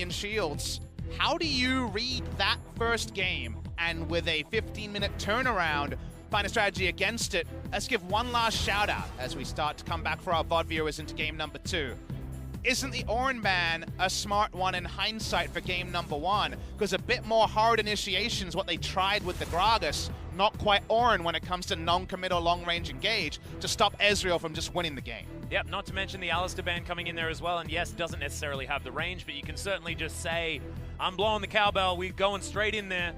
million shields. How do you read that first game and with a 15-minute turnaround, find a strategy against it? Let's give one last shout out as we start to come back for our VOD viewers into game number 2. Isn't the Orin ban a smart one in hindsight for game number 1? Because a bit more hard initiation is what they tried with the Gragas, not quite Orin when it comes to non-committal long-range engage to stop Ezreal from just winning the game. Yep, not to mention the Alistar ban coming in there as well, and yes, doesn't necessarily have the range, but you can certainly just say, I'm blowing the cowbell, we're going straight in there,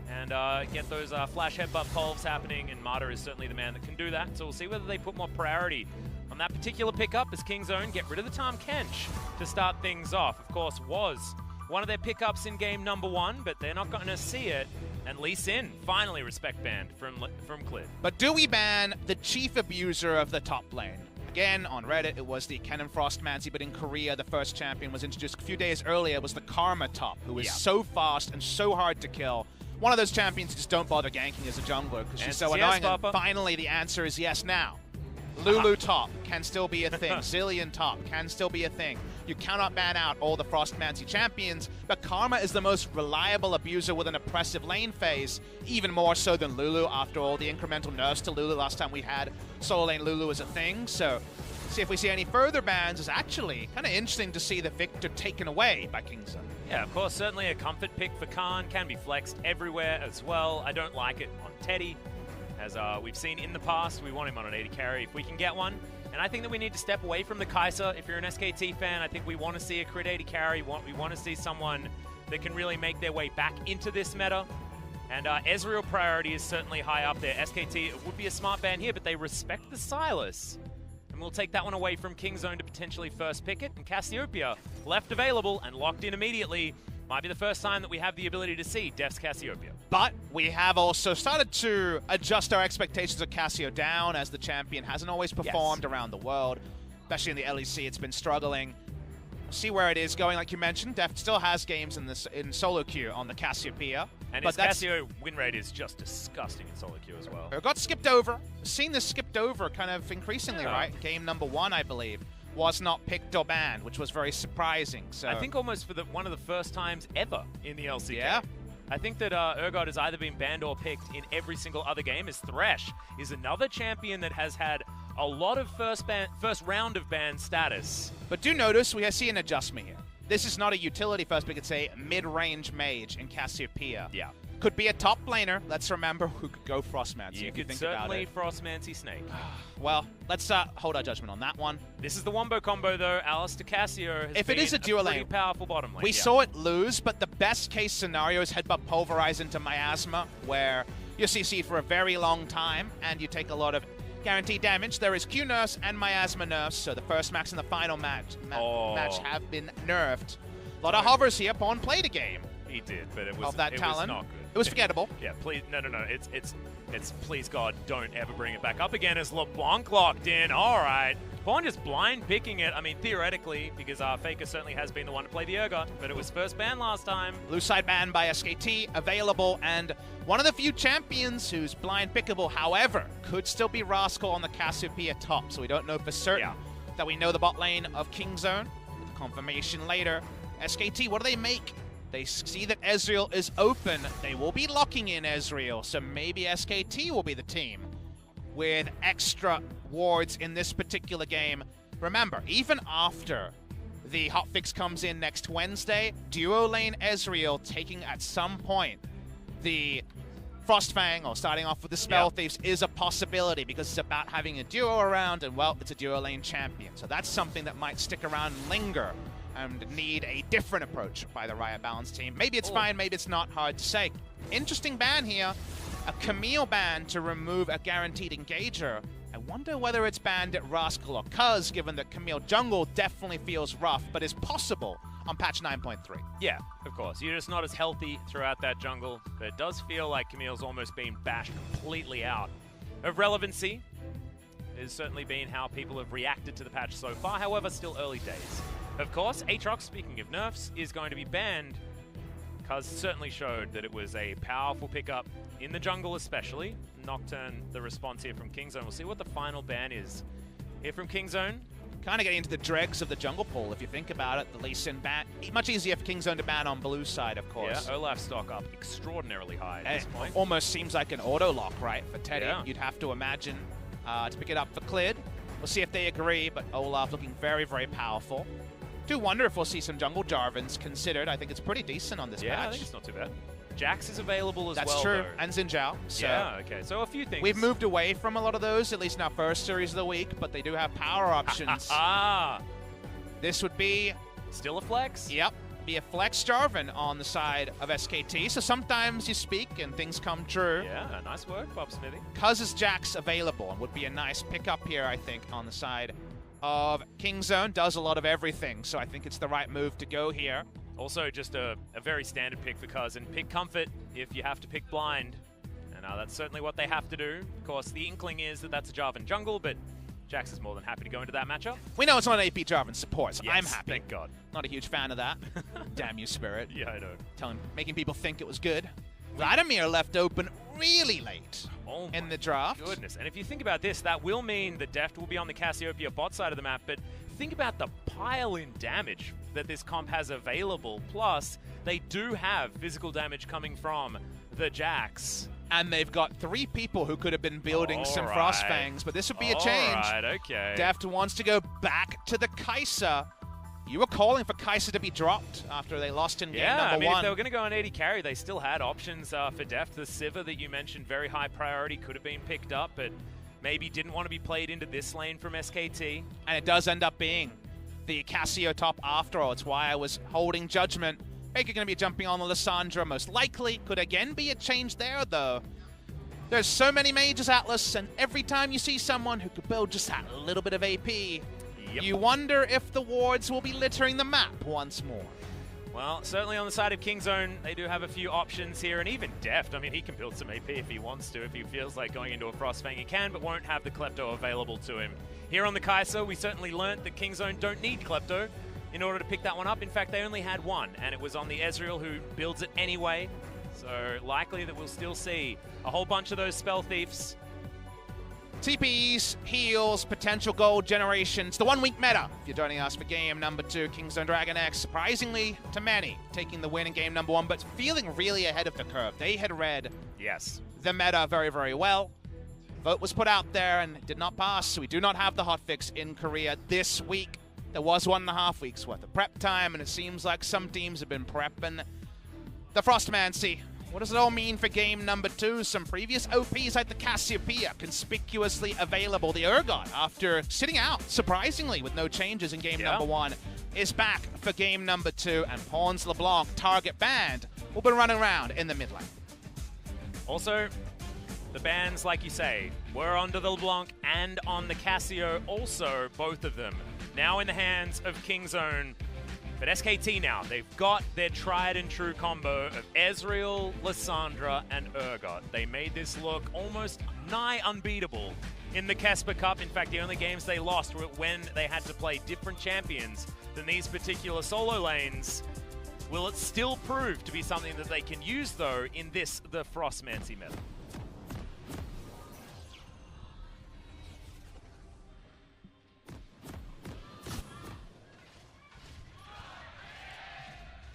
and get those flash headbutt pulves happening, and Marta is certainly the man that can do that, so we'll see whether they put more priority on that particular pickup as Kingzone get rid of the Tahm Kench to start things off. Of course, was one of their pickups in game number 1, but they're not going to see it. And Lee Sin finally respect banned from Clid. But do we ban the chief abuser of the top lane? Again, on Reddit, it was the Kennen Frostmancy, but in Korea, the first champion was introduced a few days earlier. It was the Karma top, who is so fast and so hard to kill. One of those champions you just don't bother ganking as a jungler because she's so annoying. And finally, the answer is yes now. Lulu top can still be a thing. Zillion top can still be a thing. You cannot ban out all the Frostmancy champions, but Karma is the most reliable abuser with an oppressive lane phase, even more so than Lulu after all the incremental nerfs to Lulu last time we had solo lane Lulu as a thing. So, see if we see any further bans is actually kind of interesting to see the Victor taken away by Kingzone. Yeah, of course, certainly a comfort pick for Khan, can be flexed everywhere as well. I don't like it on Teddy. As we've seen in the past, we want him on an 80 carry if we can get one. And I think that we need to step away from the Kai'Sa. If you're an SKT fan, I think we want to see a crit 80 carry. We want to see someone that can really make their way back into this meta. And Ezreal priority is certainly high up there. SKT, it would be a smart ban here, but they respect the Sylas. And we'll take that one away from Kingzone to potentially first pick it. And Cassiopeia, left available and locked in immediately. Might be the first time that we have the ability to see Def's Cassiopeia. But we have also started to adjust our expectations of Cassio down as the champion hasn't always performed around the world. Especially in the LEC, it's been struggling. We'll see where it is going, like you mentioned. Def still has games in solo queue on the Cassiopeia. And his Cassio win rate is just disgusting in solo queue as well. It got skipped over. Seen this skipped over kind of increasingly, right? Game number 1, I believe, was not picked or banned, which was very surprising. So I think almost for one of the first times ever in the LCK. Yeah. I think that Urgot has either been banned or picked in every single other game, as Thresh is another champion that has had a lot of first round of ban status. But do notice we see an adjustment here. This is not a utility first pick, it's a mid-range mage in Cassiopeia. Yeah. Could be a top laner, let's remember, who could go Frostmancy. You could certainly Frostmancy Snake. Well, let's hold our judgment on that one. This is the wombo combo, though. Alistar Cassio has been a dual lane, powerful bottom lane. We saw it lose, but the best case scenario is headbutt Pulverize into Miasma, where you CC for a very long time, and you take a lot of guaranteed damage. There is Q nerfs and Miasma nerfs, so the first max and the final match have been nerfed. A lot of hovers here. Pawn played a game. He did, but it was not good. It was forgettable. Yeah, please, no. It's please God, don't ever bring it back up again as LeBlanc locked in. All right. Pawn just blind picking it. I mean, theoretically, because Faker certainly has been the one to play the Urgot, but it was first ban last time. Blue side ban by SKT, available, and one of the few champions who's blind pickable, however, could still be Rascal on the Cassiopeia top, so we don't know for certain that we know the bot lane of Kingzone. With confirmation later. SKT, what do they make? They see that Ezreal is open. They will be locking in Ezreal, so maybe SKT will be the team with extra wards in this particular game. Remember, even after the hotfix comes in next Wednesday, duo lane Ezreal taking at some point the Frostfang or starting off with the Spell Thieves is a possibility because it's about having a duo around and, well, it's a duo lane champion. So that's something that might stick around and linger and need a different approach by the Riot Balance team. Maybe it's fine, maybe it's not, hard to say. Interesting ban here. A Camille ban to remove a guaranteed engager. I wonder whether it's banned at Rascal or Cuz, given that Camille jungle definitely feels rough, but is possible on patch 9.3. Yeah, of course. You're just not as healthy throughout that jungle, but it does feel like Camille's almost been bashed completely out of relevancy. It has certainly been how people have reacted to the patch so far, however, still early days. Of course, Aatrox, speaking of nerfs, is going to be banned. Cuz certainly showed that it was a powerful pickup in the jungle especially. Nocturne, the response here from Kingzone. We'll see what the final ban is here from Kingzone. kind of getting into the dregs of the jungle pool, if you think about it. The Lee Sin ban, much easier for Kingzone to ban on blue side, of course. Yeah, Olaf stock up extraordinarily high at this point. Almost seems like an auto lock, right, for Teddy. Yeah. You'd have to imagine to pick it up for Clid. We'll see if they agree, but Olaf looking very, very powerful. Do wonder if we'll see some jungle Jarvans considered. I think it's pretty decent on this match. Yeah, I think it's not too bad. Jax is available as well, That's true, though. and Xin Zhao. So yeah, okay, so a few things. we've moved away from a lot of those, at least in our first series of the week, but they do have power options. This would be... Still a flex? Yep, be a flex Jarvan on the side of SKT. So sometimes you speak and things come true. Yeah, nice work, Bob Smithy. Cuz Jax available and would be a nice pickup here, I think, on the side of Kingzone. Does a lot of everything, so I think it's the right move to go here. Also, just a very standard pick for Cuz, and pick Comfort if you have to pick Blind. And that's certainly what they have to do. Of course, the inkling is that that's a Jarvan jungle, but Jax is more than happy to go into that matchup. We know it's not an AP Jarvan support, so Yes, I'm happy. Thank God. Not a huge fan of that. Damn you, Spirit. Yeah, I know. Making people think it was good. Vladimir left open really late in the draft. Goodness. And if you think about this, that will mean that Deft will be on the Cassiopeia bot side of the map, but think about the pile-in damage that this comp has available. Plus, they do have physical damage coming from the Jax. And they've got 3 people who could have been building some Frostfangs, but this would be a change. All right, okay. Deft wants to go back to the Kai'Sa. You were calling for Kai'Sa to be dropped after they lost in game number 1. Yeah, I mean, if they were going to go on 80 carry, they still had options for Deft. The Sivir that you mentioned, very high priority, could have been picked up, but maybe didn't want to be played into this lane from SKT. And it does end up being the Cassio top after all. It's why I was holding judgment. Baker going to be jumping on the Lissandra most likely. Could again be a change there, though. There's so many mages, Atlas, and every time you see someone who could build just that little bit of AP, you wonder if the wards will be littering the map once more. Well, certainly on the side of Kingzone, they do have a few options here, and even Deft, I mean, he can build some AP if he wants to. If he feels like going into a Frostfang, he can, but won't have the Klepto available to him. Here on the Kai'Sa, we certainly learnt that Kingzone don't need Klepto in order to pick that one up. In fact, they only had one, and it was on the Ezreal, who builds it anyway. So likely that we'll still see a whole bunch of those Spell Thieves. TPs, heals, potential gold generations. The 1 week meta. If you're joining us for game number 2, Kingzone DragonX, surprisingly to many, taking the win in game number 1, but feeling really ahead of the curve. They had read the meta very, very well. Vote was put out there and did not pass, so we do not have the hotfix in Korea this week. There was 1.5 weeks worth of prep time, and it seems like some teams have been prepping the Frostmancy. What does it all mean for game number 2? Some previous OPs like the Cassiopeia conspicuously available. The Urgot, after sitting out, surprisingly, with no changes in game number 1, is back for game number 2, and Pawns LeBlanc, target banned, will be running around in the mid lane. Also, the bans, like you say, were under the LeBlanc and on the Cassio, also both of them now in the hands of Kingzone. But SKT now, they've got their tried and true combo of Ezreal, Lissandra, and Urgot. They made this look almost nigh unbeatable in the Casper Cup. In fact, the only games they lost were when they had to play different champions than these particular solo lanes. Will it still prove to be something that they can use, though, in this, the Frostmancy meta?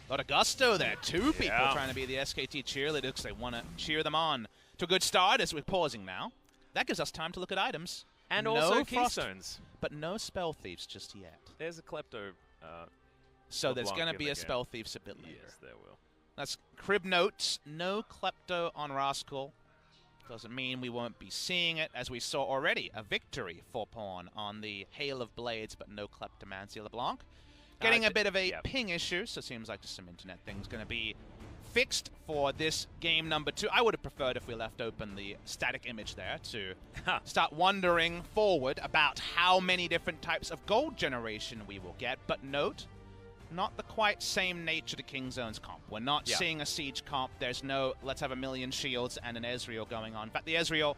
A lot of gusto there. 2 people trying to be the SKT cheerleaders because they want to cheer them on to a good start as we're pausing now. That gives us time to look at items. And no also Frost, Keystones. but no Spell Thieves just yet. There's a Klepto. So there's going to be a Spell Thieves a bit later. Yes, there will. That's crib notes. No Klepto on Rascal. Doesn't mean we won't be seeing it, as we saw already. A victory for Pawn on the Hail of Blades, but no Kleptomancy LeBlanc. Getting a bit of a ping issue, so it seems like just some internet things going to be fixed for this game number 2. I would have preferred if we left open the static image there to start wondering forward about how many different types of gold generation we will get. But note, not the quite same nature to Kingzone's comp. We're not seeing a Siege comp. There's no let's have a million shields and an Ezreal going on. In fact, the Ezreal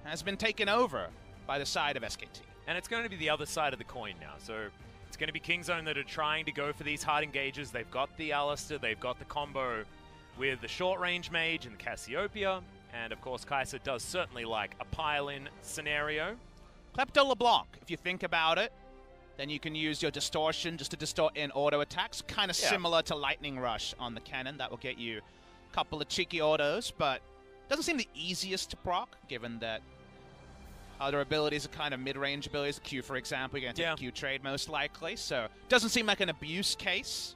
has been taken over by the side of SKT. And it's going to be the other side of the coin now. So it's going to be Kingzone that are trying to go for these hard engages. They've got the Alistair, they've got the combo with the short-range mage and the Cassiopeia. And, of course, Kai'Sa does certainly like a pile-in scenario. Klepto LeBlanc, if you think about it, Then you can use your distortion just to distort in auto attacks, kind of similar to Lightning Rush on the cannon. That will get you a couple of cheeky autos, but doesn't seem the easiest to proc, given that other abilities are kind of mid-range abilities. Q, for example, you're going to take a Q trade most likely, so doesn't seem like an abuse case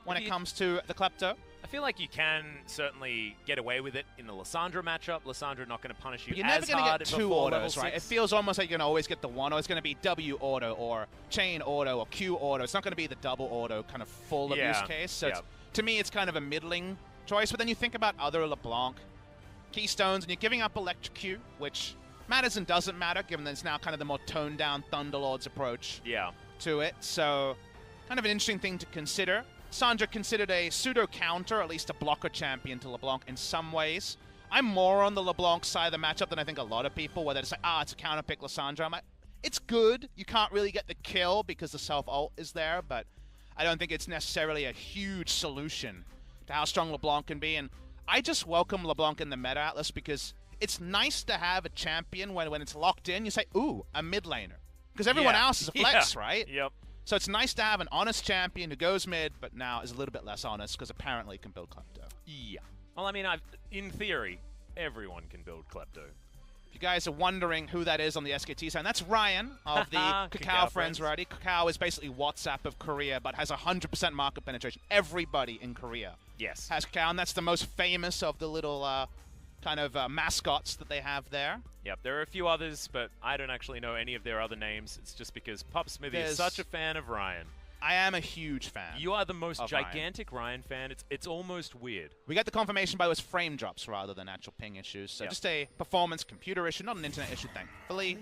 when it comes to the Klepto. I feel like you can certainly get away with it in the Lissandra matchup. Lissandra not going to punish you but you're as never hard get two autos, right? 6. It feels almost like you're going to always get the one, or it's going to be W auto, or chain auto, or Q auto. It's not going to be the double auto kind of full abuse case. So to me, it's kind of a middling choice. But then you think about other LeBlanc keystones, and you're giving up Electric Q, which matters and doesn't matter, given that it's now kind of the more toned-down Thunderlord's approach to it. So kind of an interesting thing to consider. Sandra considered a pseudo-counter, at least a blocker champion to LeBlanc in some ways. I'm more on the LeBlanc side of the matchup than I think a lot of people, where they're just like, it's a counter pick Lissandra. I'm like, it's good. You can't really get the kill because the self-ult is there, but I don't think it's necessarily a huge solution to how strong LeBlanc can be. And I just welcome LeBlanc in the meta atlas because it's nice to have a champion when it's locked in. You say, ooh, a mid laner. Because everyone else is a flex, right? Yep. So it's nice to have an honest champion who goes mid, but now is a little bit less honest because apparently can build Klepto. Yeah. Well, I mean, in theory, everyone can build Klepto. If you guys are wondering who that is on the SKT side, that's Ryan of the Kakao Friends variety. Kakao is basically WhatsApp of Korea, but has 100% market penetration. Everybody in Korea has Kakao, and that's the most famous of the little kind of mascots that they have there. Yep, there are a few others, but I don't actually know any of their other names. It's just because Pop Smithy is such a fan of Ryan. I am a huge fan. You are the most gigantic Ryan fan. It's almost weird. We got the confirmation by those frame drops rather than actual ping issues. So just a performance computer issue, not an internet issue, thankfully.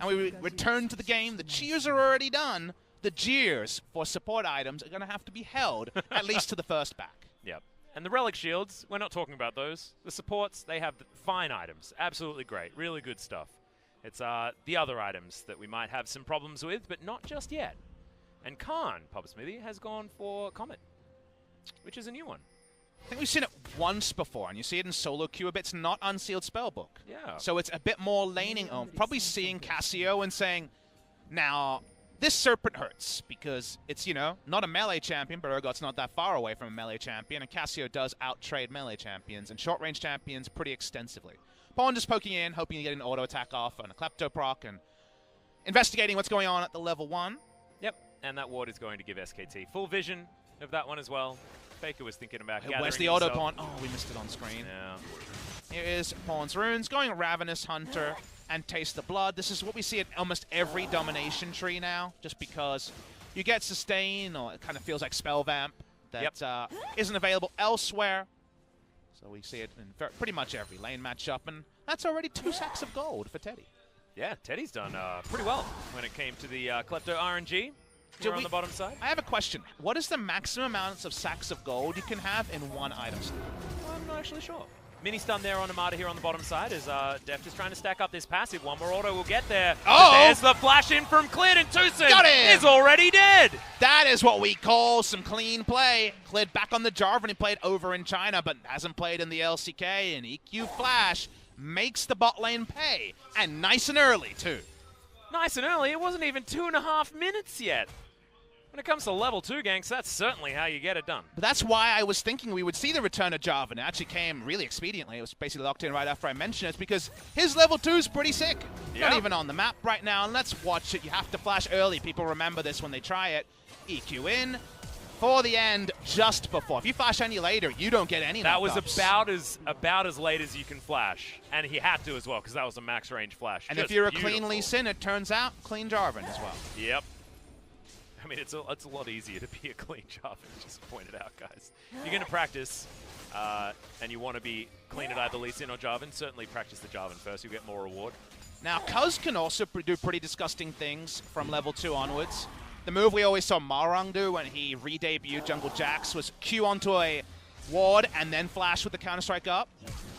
And we return to the game. The cheers are already done. The jeers for support items are going to have to be held, at least to the first back. Yep. And the Relic Shields, we're not talking about those. The supports, they have fine items. Absolutely great. Really good stuff. It's the other items that we might have some problems with, but not just yet. And Khan, Papa Smithy, has gone for Comet, which is a new one. I think we've seen it once before, and you see it in solo queue a bit. It's not Unsealed Spellbook. Yeah. So it's a bit more laning. Probably seeing Cassio and saying, now, this Serpent hurts, because it's, not a melee champion, but Urgot's not that far away from a melee champion, and Cassio does out-trade melee champions and short-range champions pretty extensively. Pawn just poking in, hoping to get an auto attack off and a Klepto proc, and investigating what's going on at the level 1. Yep, and that ward is going to give SKT full vision of that one as well. Faker was thinking about gathering Where's the auto pawn? Oh, we missed it on screen. Yeah. Here is Pawn's Runes, going Ravenous Hunter and Taste the Blood. This is what we see at almost every domination tree now, just because you get Sustain, or it kind of feels like Spell Vamp, that isn't available elsewhere. So we see it in pretty much every lane matchup, and that's already 2 sacks of gold for Teddy. Yeah, Teddy's done pretty well when it came to the Klepto RNG. We're on the bottom side. I have a question. What is the maximum amounts of sacks of gold you can have in one item slot? I'm not actually sure. Mini stun there on Amada here on the bottom side as Deft is trying to stack up this passive. One more auto will get there. Oh! There's the flash in from Clid, and Tucson is already dead. That is what we call some clean play. Clid back on the Jarvan. He played over in China, but hasn't played in the LCK. And EQ Flash makes the bot lane pay. And nice and early, too. Nice and early? It wasn't even 2.5 minutes yet. When it comes to level 2 ganks, that's certainly how you get it done. But that's why I was thinking we would see the return of Jarvan. It actually came really expediently. It was basically locked in right after I mentioned it, because his level 2 is pretty sick. Not even on the map right now. And let's watch it. You have to flash early. People remember this when they try it. EQ in for the end just before. If you flash any later, you don't get any. That was about as late as you can flash. And he had to as well, because that was a max range flash. And if you're a clean Lee Sin, it turns out clean Jarvan as well. Yep. I mean, it's a lot easier to be a clean Jarvan, just pointed out, guys. You're going to practice, and you want to be clean at either Lee Sin or Jarvan, certainly practice the Jarvan first. You'll get more reward. Now, Cuz can also do pretty disgusting things from level 2 onwards. The move we always saw Marang do when he re-debuted Jungle Jax was Q onto a ward and then flash with the Counter-Strike up.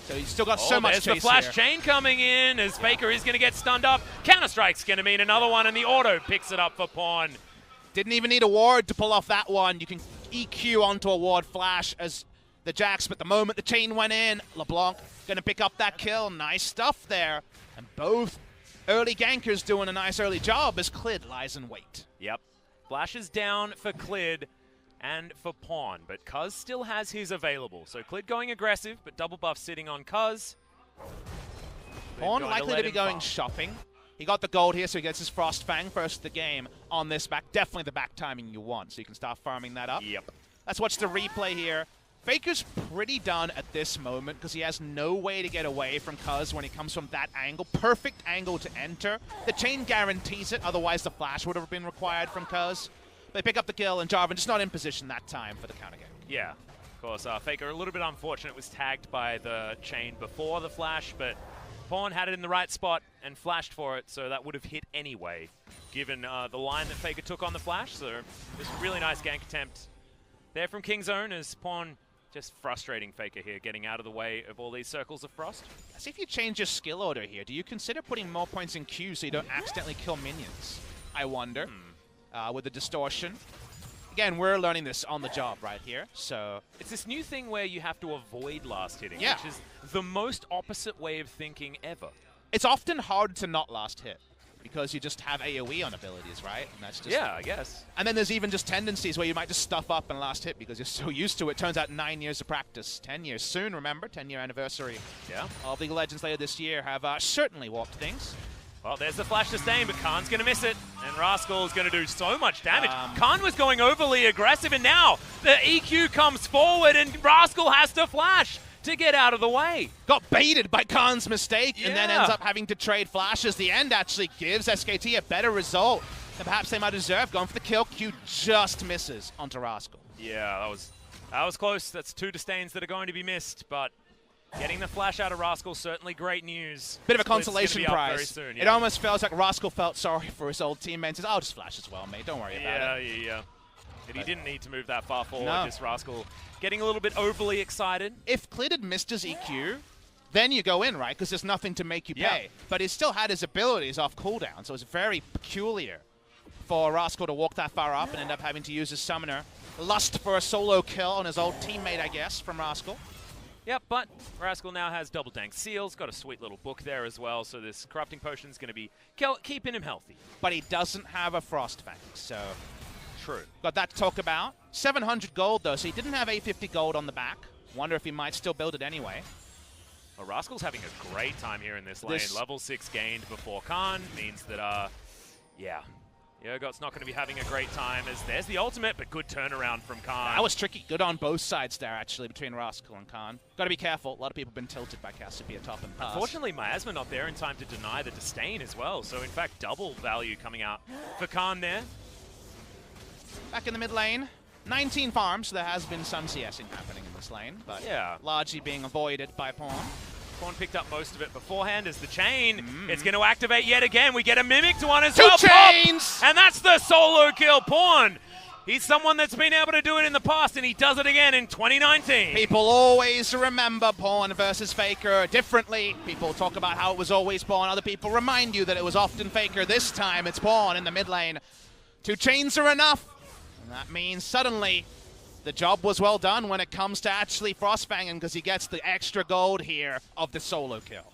So he's still got so much chase there's the flash here. chain coming in as Faker is going to get stunned up. Counter-Strike's going to mean another one, and the auto picks it up for Pawn. Didn't even need a ward to pull off that one. You can EQ onto a ward flash as the Jax, but the moment the chain went in, LeBlanc going to pick up that kill. Nice stuff there. And both early gankers doing a nice early job as Clid lies in wait. Yep. Flashes down for Clid and for Pawn, but Cuz still has his available. So Clid going aggressive, but double buff sitting on Cuz. Pawn likely to be going shopping. He got the gold here, so he gets his Frost Fang first of the game on this back. Definitely the back timing you want, so you can start farming that up. Yep. Let's watch the replay here. Faker's pretty done at this moment because he has no way to get away from Cuz when he comes from that angle. Perfect angle to enter. The chain guarantees it, otherwise the flash would have been required from Cuz. They pick up the kill, and Jarvan just not in position that time for the counter game. Yeah, of course. Faker, a little bit unfortunate, was tagged by the chain before the flash, but Pawn had it in the right spot and flashed for it, so that would have hit anyway, given the line that Faker took on the flash. So just a really nice gank attempt there from Kingzone as Pawn just frustrating Faker here, getting out of the way of all these circles of frost. See if you change your skill order here. Do you consider putting more points in Q so you don't accidentally kill minions? I wonder. With the distortion. Again, we're learning this on the job right here, so... It's this new thing where you have to avoid last hitting, yeah, which is the most opposite way of thinking ever. It's often hard to not last hit, because you just have AoE on abilities, right? And that's just... Yeah, I guess. And then there's even just tendencies where you might just stuff up and last hit because you're so used to it. Turns out 9 years of practice, 10 years soon, remember? 10-year anniversary of League of Legends later this year have certainly warped things. Well, there's the flash sustain, but Khan's going to miss it. And Rascal is going to do so much damage. Khan was going overly aggressive, and now the EQ comes forward, and Rascal has to flash to get out of the way. Got baited by Khan's mistake, and then ends up having to trade flashes. The end actually gives SKT a better result than perhaps they might deserve. Going for the kill, Q just misses onto Rascal. Yeah, that was close. That's 2 disdains that are going to be missed, but... Getting the flash out of Rascal, certainly great news. Bit of a consolation prize. Very soon, It almost feels like Rascal felt sorry for his old teammates. I'll just flash as well, mate. Don't worry about it. Yeah. But he didn't need to move that far forward. Just Rascal getting a little bit overly excited. If Clid had missed his EQ, then you go in, right? Because there's nothing to make you pay. But he still had his abilities off cooldown, so it's very peculiar for Rascal to walk that far up and end up having to use his summoner. Lust for a solo kill on his old teammate, I guess, from Rascal. Yep, but Rascal now has double dank seals, got a sweet little book there as well, so this corrupting potion is going to be keeping him healthy. But he doesn't have a Frost Fang, so... True. Got that to talk about. 700 gold, though, so he didn't have 850 gold on the back. Wonder if he might still build it anyway. Well, Rascal's having a great time here in this lane. Level 6 gained before Khan means that, Yogot's not going to be having a great time as there's the ultimate, but good turnaround from Khan. That was tricky. Good on both sides there, actually, between Rascal and Khan. Got to be careful. A lot of people have been tilted by Cassiopeia top and pass. Unfortunately, Miasma not there in time to deny the disdain as well. So, in fact, double value coming out for Khan there. Back in the mid lane. 19 farms, so there has been some CSing happening in this lane, but largely being avoided by Pawn. Pawn picked up most of it beforehand as the chain. It's going to activate yet again. We get a mimic to one as well. 2 chains! And that's the solo kill. Pawn. He's someone that's been able to do it in the past, and he does it again in 2019. People always remember Pawn versus Faker differently. People talk about how it was always Pawn. Other people remind you that it was often Faker. This time it's Pawn in the mid lane. 2 chains are enough. And that means suddenly the job was well done when it comes to actually Frostfanging because he gets the extra gold here of the solo kill.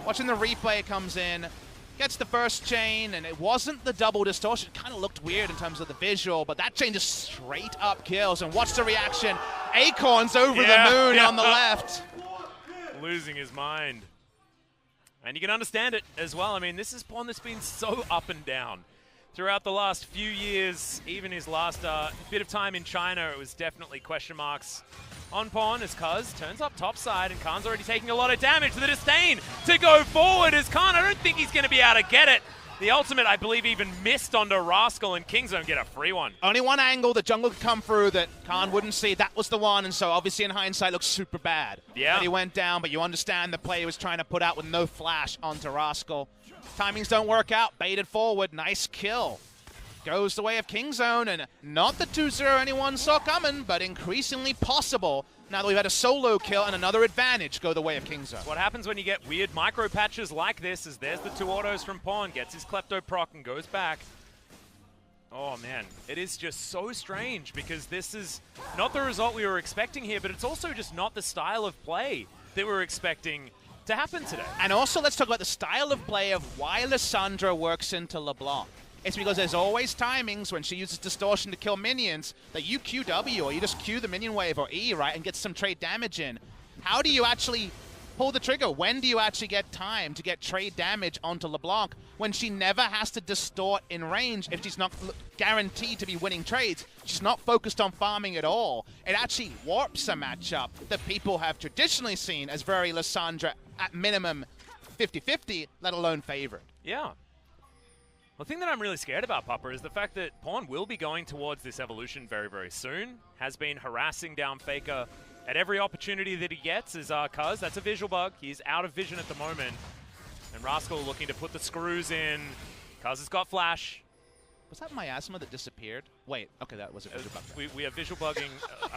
Watching the replay, it comes in, gets the first chain, and it wasn't the double distortion. It kind of looked weird in terms of the visual, but that chain just straight up kills. And watch the reaction. Acorn's over the moon on the left. Losing his mind. And you can understand it as well. I mean, this is Pawn that's been so up and down. Throughout the last few years, even his last bit of time in China, it was definitely question marks on Pawn as Cuz turns up topside, and Khan's already taking a lot of damage. The disdain to go forward as Khan, I don't think he's going to be able to get it. The ultimate, I believe, even missed onto Rascal, and Kingzone get a free one. Only one angle the jungle could come through that Khan wouldn't see. That was the one, and so obviously in hindsight looks super bad. Yeah. That he went down, but you understand the play he was trying to put out with no flash onto Rascal. Timings don't work out. Baited forward. Nice kill. Goes the way of Kingzone, and not the 2-0 anyone saw coming, but increasingly possible now that we've had a solo kill and another advantage go the way of Kingzone. What happens when you get weird micro patches like this is there's the 2 autos from Pawn, gets his Klepto proc and goes back. Oh man, it is just so strange because this is not the result we were expecting here, but it's also just not the style of play that we're expecting to happen today. And also, let's talk about the style of play of why Lissandra works into LeBlanc. It's because there's always timings when she uses distortion to kill minions that you QW or you just Q the minion wave or E, right, and get some trade damage in. How do you actually pull the trigger? When do you actually get time to get trade damage onto LeBlanc when she never has to distort in range if she's not guaranteed to be winning trades? She's not focused on farming at all. It actually warps a matchup that people have traditionally seen as very Lissandra at minimum 50-50, let alone favored. Yeah. The thing that I'm really scared about, Papa, is the fact that Pawn will be going towards this evolution very, very soon. Has been harassing down Faker at every opportunity that he gets is Cuz. That's a visual bug. He's out of vision at the moment. And Rascal looking to put the screws in. Cuz has got flash. Was that miasma that disappeared? Wait, okay, that was a visual bug. We are visual bugging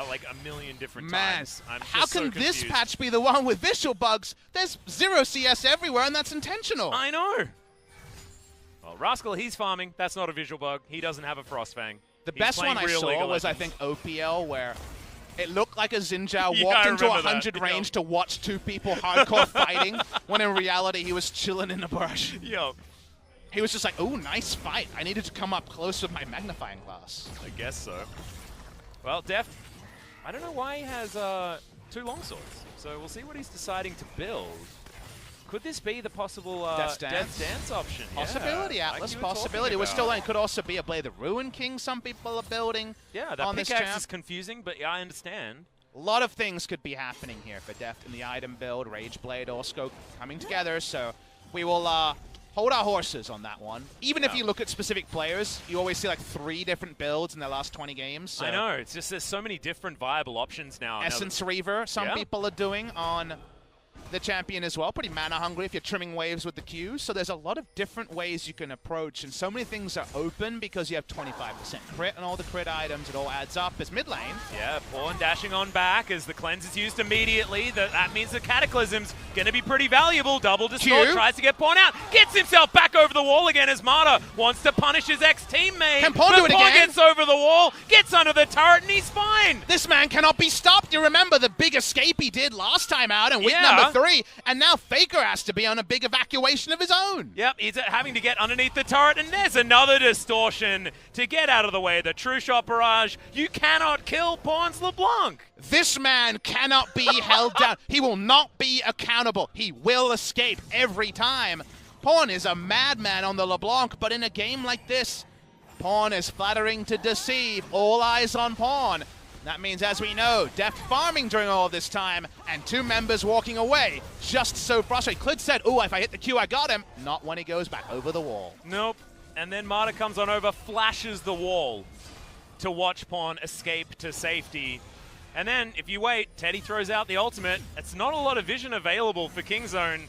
like a million different Man, times. I'm how just can so this confused. patch be the one with visual bugs? There's 0 CS everywhere, and that's intentional. I know. Well, Rascal, he's farming. That's not a visual bug. He doesn't have a Frostfang. The He's best playing one I real saw League of was, I Legends. think, OPL, where it looked like a Xinjiao Yeah, walked I into remember 100 that. range to watch two people hardcore fighting, when in reality he was chilling in the bush. Yo, He was just like, ooh, nice fight. I needed to come up close with my magnifying glass. I guess so. Well, Deft, I don't know why he has 2 longswords. So we'll see what he's deciding to build. Could this be the possible Death's Dance? Death's Dance option? Possibility, yeah, Atlas, like you were possibility. talking We're still about. it could also be a Blade of Ruin King some people are building. Yeah, that on this pickaxe champ. is confusing, but yeah, I understand. A lot of things could be happening here for Deft in the item build, Rage Blade, Orsko coming together, so we will hold our horses on that one. Even if you look at specific players, you always see like 3 different builds in their last 20 games. So. I know, it's just there's so many different viable options now. Essence Reaver, some people are doing on the champion as well. Pretty mana hungry if you're trimming waves with the Qs. So there's a lot of different ways you can approach, and so many things are open because you have 25% crit and all the crit items. It all adds up as mid lane. Yeah, Pawn dashing on back as the cleanse is used immediately. That means the Cataclysm's going to be pretty valuable. Double Distort tries to get Pawn out. Gets himself back over the wall again as Marta wants to punish his ex-teammate. Can Pawn do it again? Gets over the wall, gets under the turret, and he's fine. This man cannot be stopped. You remember the big escape he did last time out in week number 3, and now Faker has to be on a big evacuation of his own. Yep, he's having to get underneath the turret, and there's another distortion to get out of the way. The True Shot Barrage. You cannot kill Pawn's LeBlanc. This man cannot be held down. He will not be accountable. He will escape every time. Pawn is a madman on the LeBlanc, but in a game like this, Pawn is flattering to deceive. All eyes on Pawn. That means, as we know, Deft farming during all this time, and 2 members walking away, just so frustrated. Clid said, ooh, if I hit the Q, I got him. Not when he goes back over the wall. Nope. And then Marta comes on over, flashes the wall to watch Pawn escape to safety. And then, if you wait, Teddy throws out the ultimate. It's not a lot of vision available for Kingzone,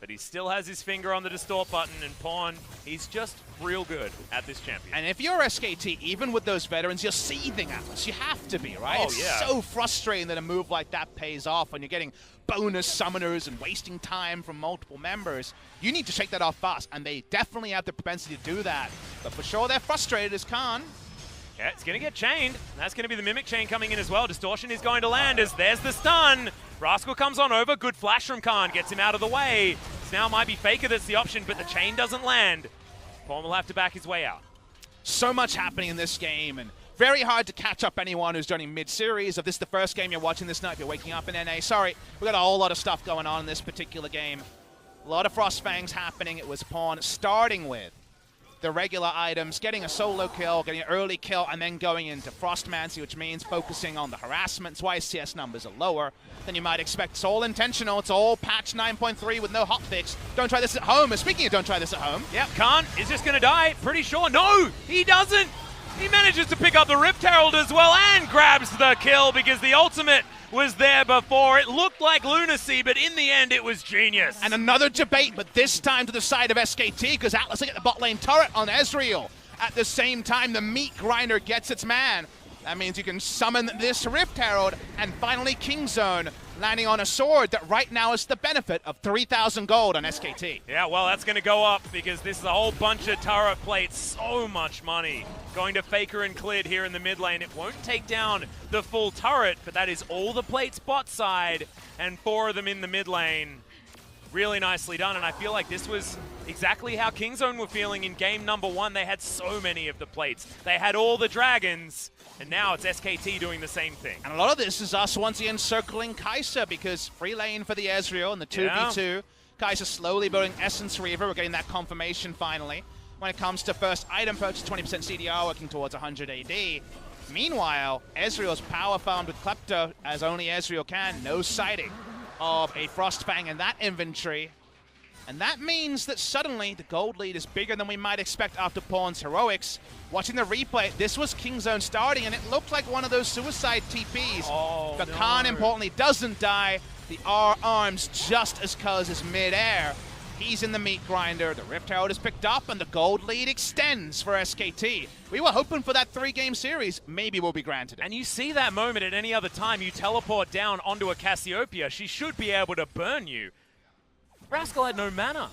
but he still has his finger on the distort button, and Pawn, he's just real good at this champion. And if you're SKT, even with those veterans, you're seething, Atlas. You have to be, right? Oh, it's yeah. so frustrating that a move like that pays off when you're getting bonus summoners and wasting time from multiple members. You need to shake that off fast, and they definitely have the propensity to do that. But for sure, they're frustrated as Khan. Yeah, it's going to get chained. That's going to be the Mimic Chain coming in as well. Distortion is going to land as there's the stun. Rascal comes on over. Good flash from Khan. Gets him out of the way. So now might be Faker that's the option, but the chain doesn't land. Pawn will have to back his way out. So much happening in this game, and very hard to catch up anyone who's joining mid-series. If this is the first game you're watching this night, if you're waking up in NA, sorry. We've got a whole lot of stuff going on in this particular game. A lot of Frostfangs happening. It was Pawn starting with the regular items, getting a solo kill, getting an early kill, and then going into Frostmancy, which means focusing on the harassments. Why CS numbers are lower than you might expect. It's all intentional. It's all patch 9.3 with no hotfix. Don't try this at home. And speaking of don't try this at home. Yep, Khan is just going to die. Pretty sure. No, he doesn't. He manages to pick up the Rift Herald as well and grabs the kill because the ultimate was there before. It looked like lunacy, but in the end, it was genius. And another debate, but this time to the side of SKT, because Atlas will get the bot lane turret on Ezreal. At the same time, the meat grinder gets its man. That means you can summon this Rift Herald, and finally Kingzone landing on a sword that right now is the benefit of 3,000 gold on SKT. Yeah, well, that's going to go up because this is a whole bunch of turret plates. So much money going to Faker and Clid here in the mid lane. It won't take down the full turret, but that is all the plates bot side and 4 of them in the mid lane. Really nicely done, and I feel like this was exactly how Kingzone were feeling in game number 1. They had so many of the plates. They had all the dragons, and now it's SKT doing the same thing. And a lot of this is us once again circling Kai'Sa, because free lane for the Ezreal and the 2v2. Kai'Sa slowly building Essence Reaver. We're getting that confirmation finally. When it comes to first item purchase, 20% CDR working towards 100 AD. Meanwhile, Ezreal's power farmed with Klepto, as only Ezreal can. No sighting of a Frostfang in that inventory. And that means that suddenly the gold lead is bigger than we might expect after Pawn's heroics. Watching the replay, this was Kingzone starting, and it looked like one of those suicide TPs. Oh, but Khan, importantly, doesn't die. The R-arms just as Cuz is mid-air. He's in the meat grinder. The Rift Herald is picked up, and the gold lead extends for SKT. We were hoping for that 3-game series. Maybe we'll be granted it. And you see that moment at any other time. You teleport down onto a Cassiopeia. She should be able to burn you. Rascal had no mana.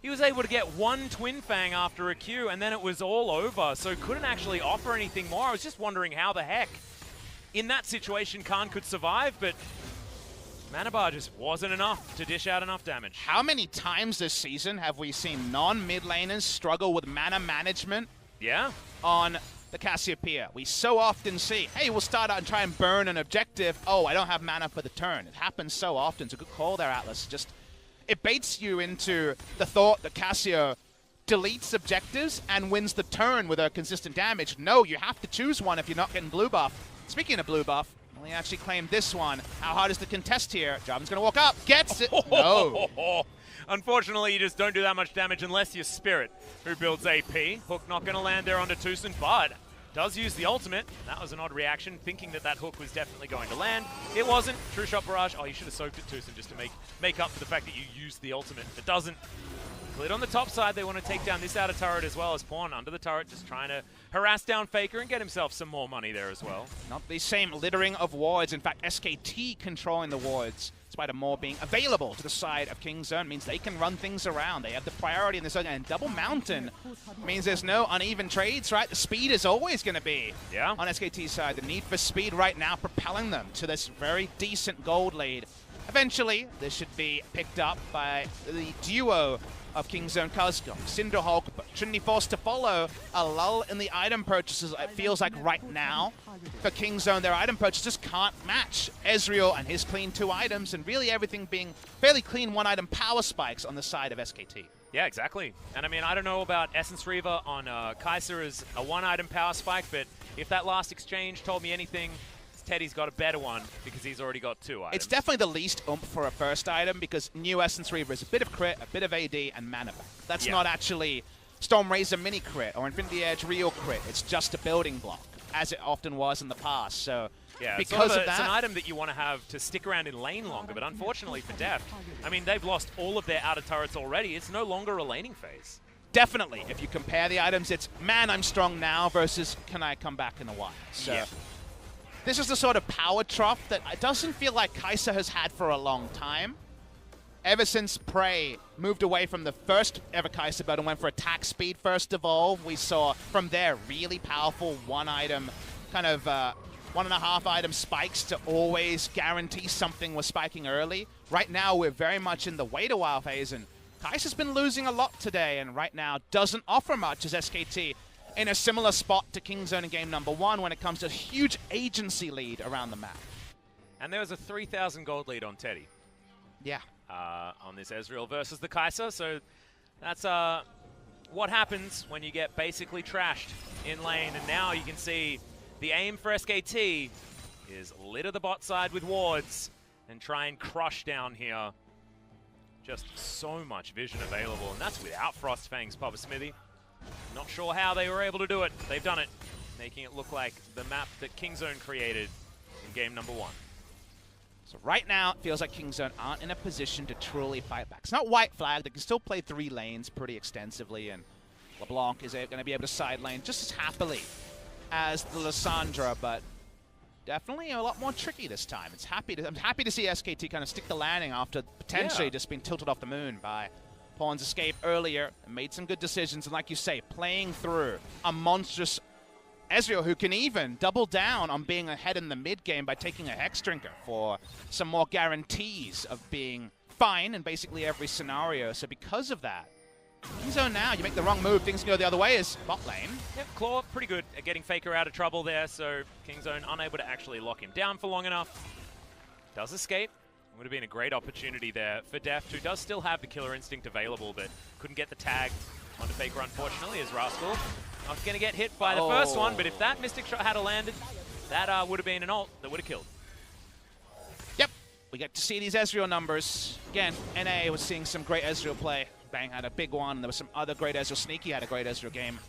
He was able to get one Twin Fang after a Q, and then it was all over, so couldn't actually offer anything more. I was just wondering how the heck, in that situation, Khan could survive, but Mana Bar just wasn't enough to dish out enough damage. How many times this season have we seen non-mid laners struggle with mana management? Yeah. On the Cassiopeia. We so often see, hey, we'll start out and try and burn an objective. Oh, I don't have mana for the turn. It happens so often. It's a good call there, Atlas. Just, it baits you into the thought that Cassio deletes objectives and wins the turn with a consistent damage. No, you have to choose one if you're not getting blue buff. Speaking of blue buff, he actually claimed this one. How hard is the contest here? Jarvan's going to walk up. Gets it. No. Unfortunately, you just don't do that much damage unless you're Spirit, who builds AP. Hook not going to land there onto Tucson, but does use the ultimate. That was an odd reaction, thinking that that hook was definitely going to land. It wasn't. True Shot Barrage. Oh, you should have soaked it, Tucson, just to make up for the fact that you used the ultimate. It doesn't. Cleared on the top side. They want to take down this outer turret as well as Pawn under the turret, just trying to harass down Faker and get himself some more money there as well. Not the same littering of wards. In fact, SKT controlling the wards, despite more being available to the side of Kingzone, means they can run things around. They have the priority in this zone, and Double Mountain means there's no uneven trades, right? The speed is always going to be on SKT's side. The need for speed right now propelling them to this very decent gold lead. Eventually, this should be picked up by the duo of Kingzone Cuzco, Cinderhulk, but Trinity forced to follow. A lull in the item purchases, it feels like right now. For Kingzone, their item purchases can't match Ezreal and his clean 2 items, and really everything being fairly clean 1-item power spikes on the side of SKT. Yeah, exactly. And I mean, I don't know about Essence Reaver on Kai'Sa as a 1-item power spike, but if that last exchange told me anything, Teddy's got a better one because he's already got 2 items. It's definitely the least oomph for a first item because new Essence Reaver is a bit of crit, a bit of AD, and mana back. That's not actually Stormrazor mini crit or Infinity Edge real crit. It's just a building block, as it often was in the past. So yeah, because of that, it's an item that you want to have to stick around in lane longer, but unfortunately for Deft, I mean, they've lost all of their outer turrets already. It's no longer a laning phase. Definitely, if you compare the items, it's, man, I'm strong now versus can I come back in a while. So this is the sort of power trough that it doesn't feel like Kai'Sa has had for a long time. Ever since Prey moved away from the first ever Kai'Sa build and went for attack speed first evolve, we saw from there really powerful 1-item, kind of 1.5 item spikes to always guarantee something was spiking early. Right now we're very much in the wait a while phase, and Kai'Sa's been losing a lot today, and right now doesn't offer much as SKT in a similar spot to Kingzone in game number 1 when it comes to a huge agency lead around the map. And there was a 3,000 gold lead on Teddy. Yeah. On this Ezreal versus the Kai'Sa, so that's what happens when you get basically trashed in lane, and now you can see the aim for SKT is litter the bot side with wards and try and crush down here. Just so much vision available, and that's without Frostfang's Papa Smithy. Not sure how they were able to do it. They've done it, making it look like the map that Kingzone created in game number 1. So right now, it feels like Kingzone aren't in a position to truly fight back. It's not white flag. They can still play 3 lanes pretty extensively, and LeBlanc is going to be able to side lane just as happily as the Lissandra, but definitely a lot more tricky this time. I'm happy to see SKT kind of stick the landing after potentially just being tilted off the moon by Pawn's escape earlier, and made some good decisions, and like you say, playing through a monstrous Ezreal who can even double down on being ahead in the mid game by taking a Hex Drinker for some more guarantees of being fine in basically every scenario. So because of that, Kingzone now, you make the wrong move, things can go the other way is bot lane. Yep, Claw pretty good at getting Faker out of trouble there, so Kingzone unable to actually lock him down for long enough. Does escape. Would have been a great opportunity there for Deft, who does still have the killer instinct available, but couldn't get the tag onto Faker, unfortunately, as Rascal not going to get hit by the first one, but if that Mystic Shot had landed, that would have been an ult that would have killed. Yep, we get to see these Ezreal numbers. Again, NA was seeing some great Ezreal play. Bang had a big one. There was some other great Ezreal. Sneaky had a great Ezreal game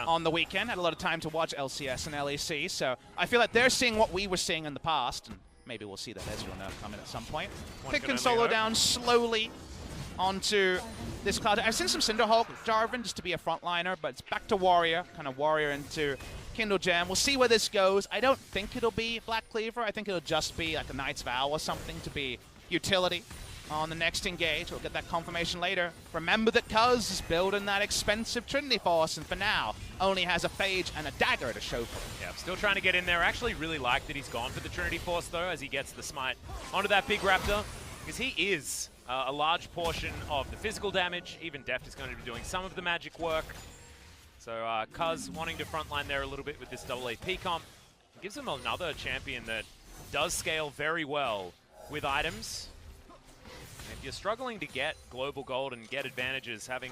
on the weekend. Had a lot of time to watch LCS and LEC, so I feel like they're seeing what we were seeing in the past, and maybe we'll see that Ezreal nerf come in at some point. Pick and solo down slowly onto this cloud. I've seen some Cinderhulk, Jarvan, just to be a frontliner, but it's back to Warrior, kind of Warrior into Kindle Gem. We'll see where this goes. I don't think it'll be Black Cleaver. I think it'll just be like a Knight's Vow or something to be utility on the next engage. We'll get that confirmation later. Remember that Cuz is building that expensive Trinity Force, and for now, only has a Phage and a Dagger to show for it. Yeah, still trying to get in there. I actually really like that he's gone for the Trinity Force, though, as he gets the smite onto that big Raptor, because he is a large portion of the physical damage. Even Deft is going to be doing some of the magic work. So Cuz wanting to frontline there a little bit with this double AP comp. It gives him another champion that does scale very well with items. If you're struggling to get global gold and get advantages, having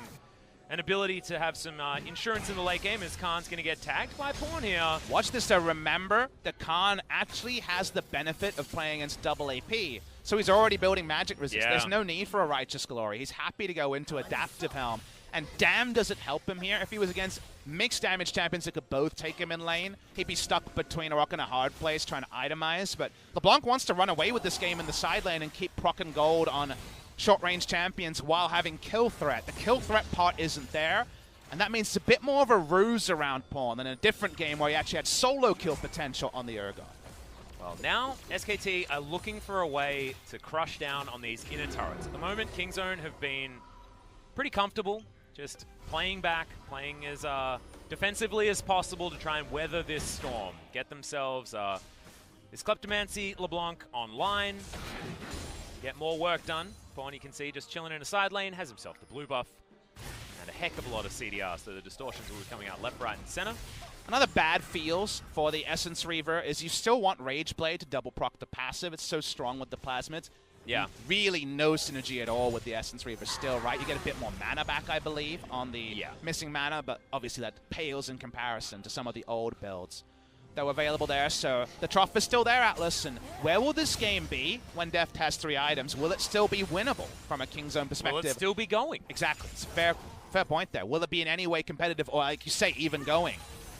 an ability to have some insurance in the late game, as Khan's going to get tagged by Pawn here. Watch this though. Remember that Khan actually has the benefit of playing against double AP. So he's already building magic resist. Yeah. There's no need for a Righteous Glory. He's happy to go into Adaptive Helm. And damn does it help him here. If he was against mixed damage champions that could both take him in lane, he'd be stuck between a rock and a hard place trying to itemize. But LeBlanc wants to run away with this game in the side lane and keep procking gold on short-range champions while having kill threat. The kill threat part isn't there, and that means it's a bit more of a ruse around Pawn than a different game where he actually had solo kill potential on the Urgot. Well, now SKT are looking for a way to crush down on these inner turrets. At the moment, Kingzone have been pretty comfortable, just playing back, playing as defensively as possible to try and weather this storm. Get themselves this Kleptomancy LeBlanc online, get more work done. Pawn, you can see, just chilling in a side lane, has himself the blue buff, and a heck of a lot of CDR, so the distortions will be coming out left, right, and center. Another bad feels for the Essence Reaver is you still want Rage Blade to double proc the passive. It's so strong with the plasmids. Yeah. Really no synergy at all with the Essence Reaver still, right? You get a bit more mana back, I believe, on the missing mana, but obviously that pales in comparison to some of the old builds that were available there. So the Trough is still there, Atlas, and where will this game be when Deft has 3 items? Will it still be winnable from a Kingzone perspective? Will it still be going? Exactly. It's a fair point there. Will it be in any way competitive, or like you say, even going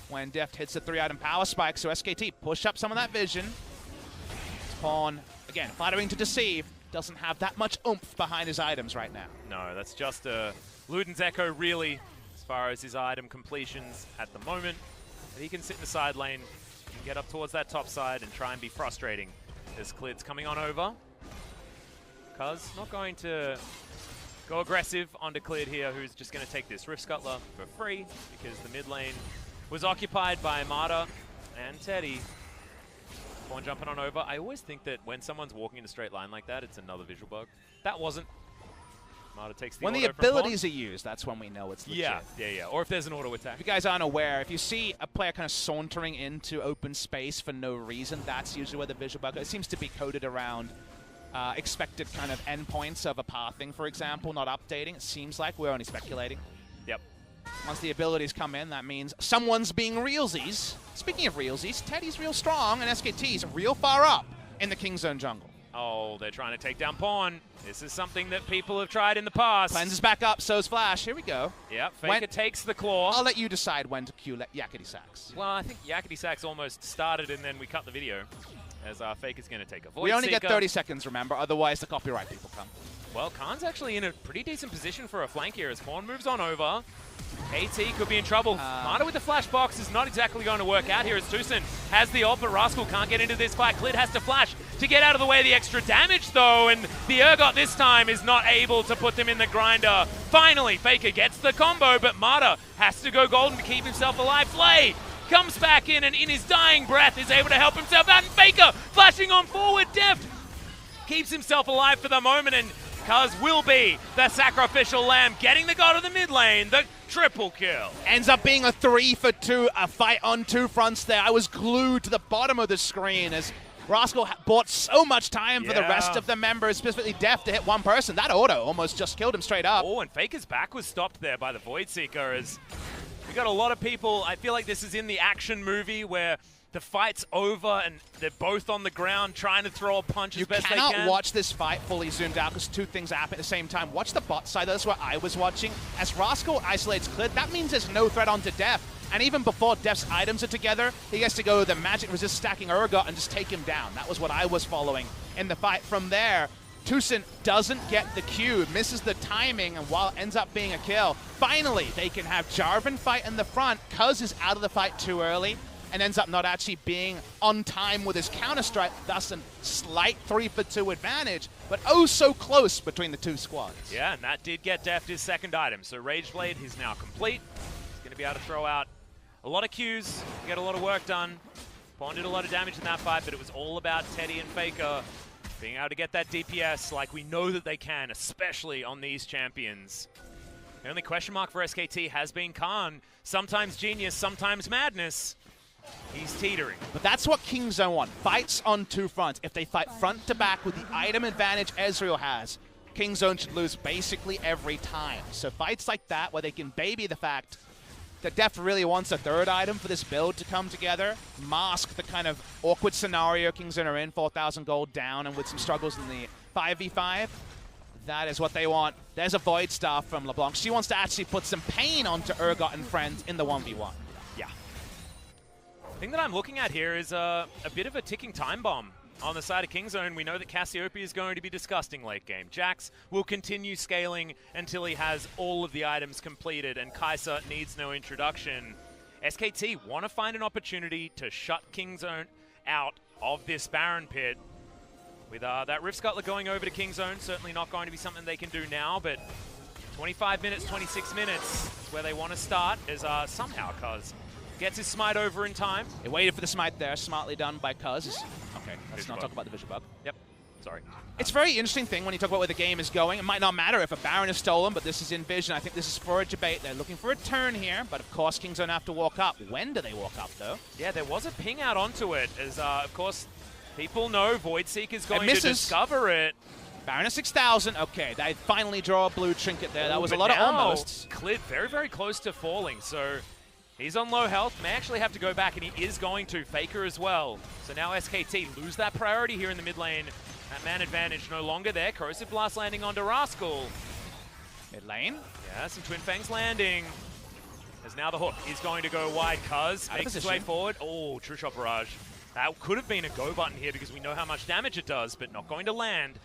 when Deft hits the 3-item power spike? So SKT push up some of that vision. Pawn, again, flattering to deceive, doesn't have that much oomph behind his items right now. No, that's just a Luden's Echo, really, as far as his item completions at the moment. But he can sit in the side lane, and get up towards that top side and try and be frustrating as Klid's coming on over. Cuz not going to go aggressive onto Klid here, who's just going to take this Rift Scuttler for free because the mid lane was occupied by Mata and Teddy. Pawn jumping on over. I always think that when someone's walking in a straight line like that, it's another visual bug. That wasn't. Mata takes the when the abilities are used, that's when we know it's legit. Yeah. Or if there's an auto attack. If you guys aren't aware, if you see a player kind of sauntering into open space for no reason, that's usually where the visual bug. It seems to be coded around expected kind of endpoints of a pathing, for example, not updating. It seems like we're only speculating. Yep. Once the abilities come in, that means someone's being realsies. Speaking of realsies, Teddy's real strong and SKT's real far up in the Kingzone jungle. Oh, they're trying to take down Pawn. This is something that people have tried in the past. Cleanses back up, so's Flash. Here we go. Yep, Faker takes the claw. I'll let you decide when to cue Yakety Sax. Well, I think Yakety Sax almost started and then we cut the video, as Faker's going to take a Void We only Seeker. get 30 seconds, remember, otherwise the copyright people come. Well, Khan's actually in a pretty decent position for a flank here as Pawn moves on over. KT could be in trouble. Mata with the flash box is not exactly going to work out here as Tucson has the ult, but Rascal can't get into this fight. Klid has to flash to get out of the way of the extra damage, though, and the Urgot this time is not able to put them in the grinder. Finally, Faker gets the combo, but Mata has to go golden to keep himself alive. Flay comes back in and in his dying breath is able to help himself out, and Faker flashing on forward. Deft keeps himself alive for the moment, and Cuz will be the sacrificial lamb, getting the god of the mid lane, the triple kill. Ends up being a 3-for-2, a fight on two fronts there. I was glued to the bottom of the screen as Rascal bought so much time for the rest of the members, specifically Def, to hit one person. That auto almost just killed him straight up. Oh, and Faker's back was stopped there by the Void Seeker as we got a lot of people. I feel like this is in the action movie where the fight's over and they're both on the ground trying to throw a punch as best they can. You cannot watch this fight fully zoomed out because two things happen at the same time. Watch the bot side. That's where I was watching. As Rascal isolates Clit, that means there's no threat onto Def. And even before Def's items are together, he gets to go the magic resist stacking Urgot and just take him down. That was what I was following in the fight. From there, Tucson doesn't get the Q, misses the timing, and while it ends up being a kill, finally they can have Jarvan fight in the front. Cuz is out of the fight too early and ends up not actually being on time with his counter-strike, thus a slight 3-for-2 advantage, but oh so close between the two squads. Yeah, and that did get Deft his second item. So Rage Blade is now complete. He's going to be able to throw out a lot of Qs, get a lot of work done. Pawn did a lot of damage in that fight, but it was all about Teddy and Faker being able to get that DPS like we know that they can, especially on these champions. The only question mark for SKT has been Khan. Sometimes genius, sometimes madness. He's teetering. But that's what Kingzone want. Fights on two fronts. If they fight front to back with the item advantage Ezreal has, Kingzone should lose basically every time. So fights like that where they can baby the fact that Def really wants a third item for this build to come together, mask the kind of awkward scenario Kingzone are in, 4,000 gold down and with some struggles in the 5v5. That is what they want. There's a Void Staff from LeBlanc. She wants to actually put some pain onto Urgot and friends in the 1v1. Yeah. The thing that I'm looking at here is a bit of a ticking time bomb. On the side of Kingzone, we know that Cassiopeia is going to be disgusting late game. Jax will continue scaling until he has all of the items completed, and Kai'Sa needs no introduction. SKT want to find an opportunity to shut Kingzone out of this Baron pit. With that Rift Scuttler going over to Kingzone, certainly not going to be something they can do now, but 25 minutes, 26 minutes is where they want to start, as somehow Cuz gets his smite over in time. They waited for the smite there, smartly done by Cuz. Okay, let's not talk about the Vision Bug. Yep, sorry. It's a very interesting thing when you talk about where the game is going. It might not matter if a Baron is stolen, but this is in Vision. I think this is for a debate. They're looking for a turn here, but of course Kingzone have to walk up. When do they walk up, though? Yeah, there was a ping out onto it, as of course people know Voidseek is going to discover it. Baron at 6,000. Okay, they finally draw a blue trinket there. That was a lot of almost. Clit very, very close to falling, so he's on low health. May actually have to go back, and he is going to. Faker as well. So now SKT lose that priority here in the mid lane. That man advantage no longer there. Corrosive Blast landing onto Rascal. Mid lane. Yeah, some Twin Fangs landing. As now the hook is going to go wide. Cuz makes his way forward. Oh, True Shot Barrage. That could have been a go button here because we know how much damage it does, but not going to land.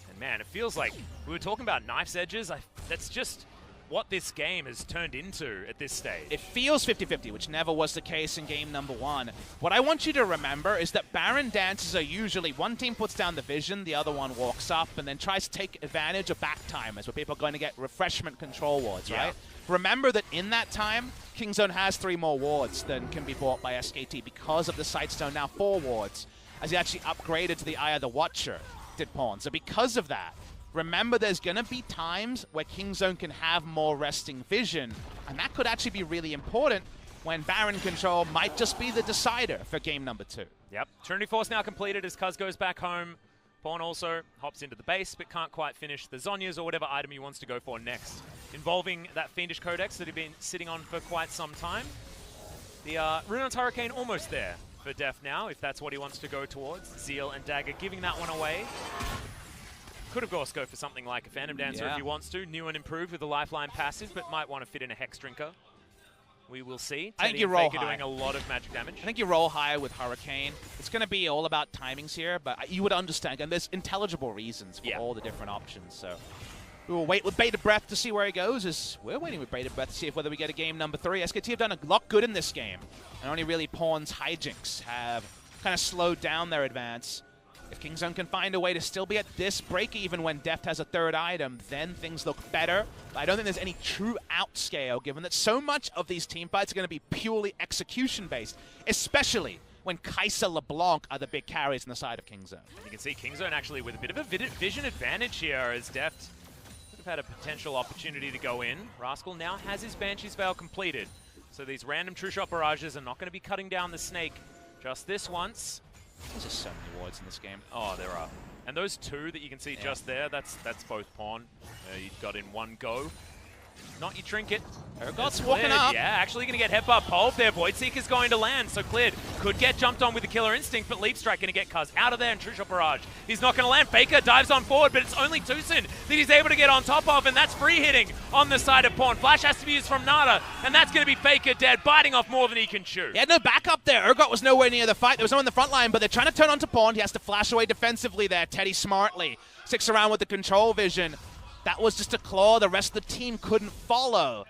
And man, it feels like we were talking about knife's edges. That's just what this game has turned into at this stage. It feels 50-50, which never was the case in game number one. What I want you to remember is that Baron dances are usually one team puts down the vision, the other one walks up, and then tries to take advantage of back timers, where people are going to get refreshment control wards, right? Remember that in that time, Kingzone has 3 more wards than can be bought by SKT because of the Sightstone, now 4 wards, as he actually upgraded to the Eye of the Watcher, did Pawn. So because of that, remember there's going to be times where Kingzone can have more resting vision, and that could actually be really important when Baron control might just be the decider for game number 2. Yep. Trinity Force now completed as Cuz goes back home. Pawn also hops into the base, but can't quite finish the Zhonya's or whatever item he wants to go for next, involving that Fiendish Codex that he'd been sitting on for quite some time. The Rune's Hurricane almost there for Def now, if that's what he wants to go towards. Zeal and Dagger giving that one away. Could, of course, go for something like a Phantom Dancer if he wants to. New and improved with the Lifeline passive, but might want to fit in a Hex Drinker. We will see. I think you roll high. Doing a lot of magic damage. I think you roll high with Hurricane. It's going to be all about timings here, but you would understand. And there's intelligible reasons for all the different options. So we will wait with bated breath to see where he goes. We're waiting with bated breath to see whether we get a game number 3. SKT have done a lot good in this game. And only really Pawn's hijinks have kind of slowed down their advance. If Kingzone can find a way to still be at this break even when Deft has a 3rd item, then things look better. But I don't think there's any true outscale, given that so much of these team fights are going to be purely execution-based, especially when Kai'Sa, LeBlanc are the big carries on the side of Kingzone. And you can see Kingzone actually with a bit of a vision advantage here, as Deft could have had a potential opportunity to go in. Rascal now has his Banshee's Veil completed. So these random True Shot barrages are not going to be cutting down the Snake just this once. There's just so many wards in this game. Oh, there are. And those two that you can see just there, that's both pawn. You got in one go. Not your trinket. Urgot's walking up. Yeah, actually going to get headbutt pulp there. Void Seeker's going to land, so cleared. Could get jumped on with the Killer Instinct, but Leap Strike going to get Cuz out of there and True Shot Barrage. He's not going to land. Faker dives on forward, but it's only Tucson that he's able to get on top of, and that's free hitting on the side of Pawn. Flash has to be used from Nada, and that's going to be Faker dead, biting off more than he can chew. He had no backup there. Urgot was nowhere near the fight. There was no one in the front line, but they're trying to turn onto Pawn. He has to flash away defensively there. Teddy smartly sticks around with the control vision. That was just a claw the rest of the team couldn't follow,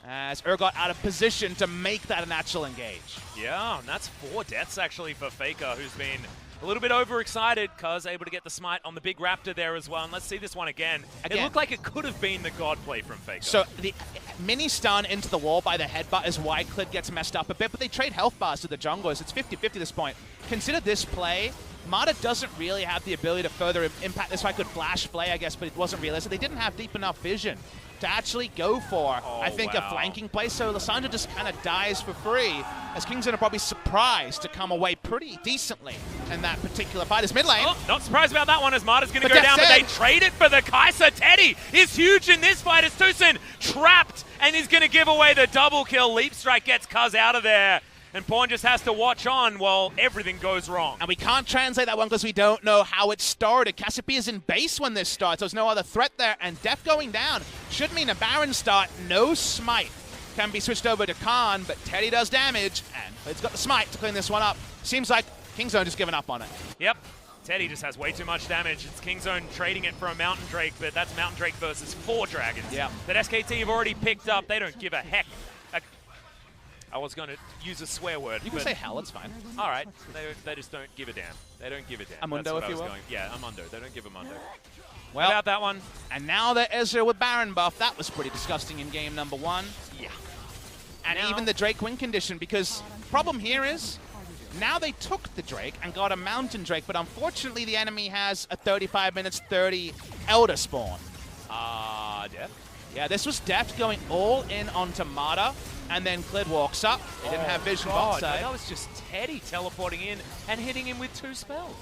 as Urgot out of position to make that a natural engage. Yeah, and that's 4 deaths actually for Faker, who's been a little bit overexcited, Cuz able to get the smite on the big Raptor there as well. And let's see this one again. It looked like it could have been the God play from Faker. So the mini stun into the wall by the headbutt is why Clid gets messed up a bit, but they trade health bars to the junglers. It's 50-50 at this point. Consider this play. Mata doesn't really have the ability to further impact this fight. Could flash play, I guess, but it wasn't realistic. They didn't have deep enough vision to actually go for, I think, a flanking play. So Lissandra just kind of dies for free, as Kingzone are probably surprised to come away pretty decently in that particular fight. It's mid lane. Oh, not surprised about that one, as Mata's going to go down, but they trade it for the Kai'Sa. Teddy is huge in this fight as Tucson trapped, and he's going to give away the double kill. Leap Strike gets Cuz out of there. And Pawn just has to watch on while everything goes wrong. And we can't translate that one because we don't know how it started. Cassiopeia is in base when this starts. There's no other threat there. And Def going down should mean a Baron start. No smite can be switched over to Khan, but Teddy does damage. And it's got the smite to clean this one up. Seems like Kingzone just giving up on it. Yep. Teddy just has way too much damage. It's Kingzone trading it for a Mountain Drake, but that's Mountain Drake versus 4 dragons. Yep. That SKT have already picked up. They don't give a heck. I was going to use a swear word. You can say hell, it's fine. All right. They just don't give a damn. They don't give a damn. Amundo, if you will. Yeah, Amundo. They don't give a mundo. Well, about that one. And now the Ezreal with Baron buff. That was pretty disgusting in game number 1. Yeah. And now, even the Drake win condition, because problem here is, now they took the Drake and got a Mountain Drake, but unfortunately the enemy has a 35 minutes 30 Elder spawn. Deft? Yeah, this was Deft going all in onto Mata, and then Clid walks up. They didn't have vision bot side. That was just Teddy teleporting in and hitting him with 2 spells.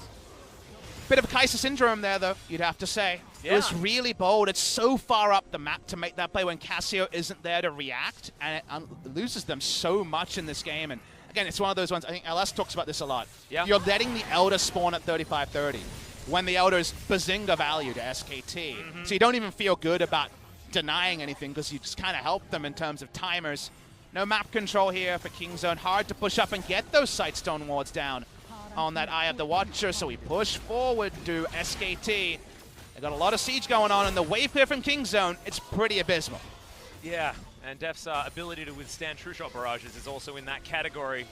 Bit of a Kai'Sa syndrome there, though, you'd have to say. Yeah. It was really bold. It's so far up the map to make that play when Cassio isn't there to react, and it loses them so much in this game. And again, it's one of those ones, I think LS talks about this a lot. Yeah. You're letting the Elder spawn at 35-30 when the Elder's Bazinga value to SKT. So you don't even feel good about denying anything because you just kind of help them in terms of timers. No map control here for Kingzone. Hard to push up and get those Sightstone wards down on that Eye of the Watcher, so we push forward to SKT. They got a lot of siege going on, and the wave clear from Kingzone, it's pretty abysmal. Yeah, and Def's ability to withstand True Shot barrages is also in that category.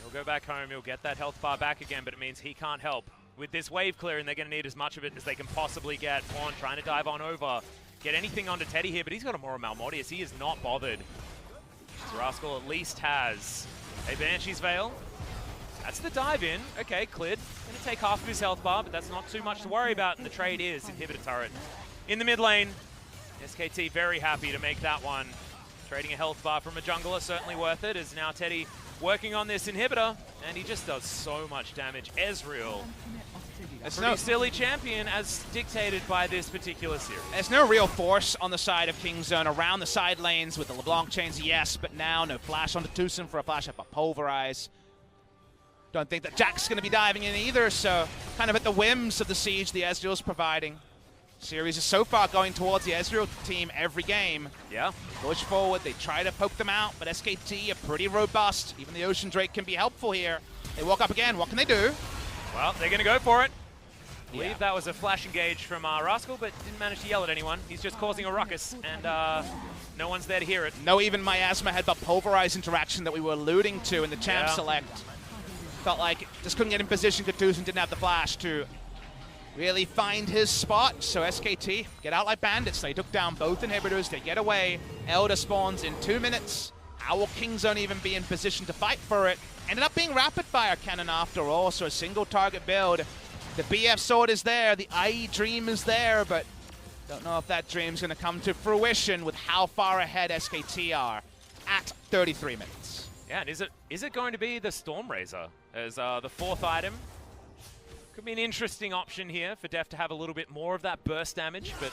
He'll go back home, he'll get that health bar back again, but it means he can't help. With this wave clearing, they're going to need as much of it as they can possibly get. Pawn trying to dive on over, get anything onto Teddy here, but he's got a Mora Malmodius. He is not bothered. Rascal at least has a Banshee's Veil. That's the dive in. Okay, Clid going to take half of his health bar, but that's not too much to worry about. And the trade is Inhibitor Turret in the mid lane. SKT very happy to make that one. Trading a health bar from a jungler, certainly worth it, as now Teddy working on this Inhibitor, and he just does so much damage. Ezreal, a pretty silly champion as dictated by this particular series. There's no real force on the side of Kingzone around the side lanes with the LeBlanc chains, yes, but now no flash onto Tucson for a flash up a Pulverize. Don't think that Jack's going to be diving in either, so kind of at the whims of the siege the Ezreal's providing. Series is so far going towards the Ezreal team every game. Yeah. Push forward, they try to poke them out, but SKT are pretty robust. Even the Ocean Drake can be helpful here. They walk up again, what can they do? Well, they're going to go for it. I believe that was a flash engage from Rascal, but didn't manage to yell at anyone. He's just causing a ruckus, and no one's there to hear it. No even Miasma headbutt Pulverize interaction that we were alluding to in the champ select. Felt like just couldn't get in position because Tucson didn't have the flash to really find his spot. So SKT get out like bandits. They took down both inhibitors. They get away. Elder spawns in 2 minutes. How will Kingzone even be in position to fight for it? Ended up being rapid fire cannon after all, so a single target build. The BF sword is there, the IE dream is there, but don't know if that dream's going to come to fruition with how far ahead SKT are at 33 minutes. Yeah, and is it going to be the Stormrazor as the fourth item? Could be an interesting option here for Def to have a little bit more of that burst damage, but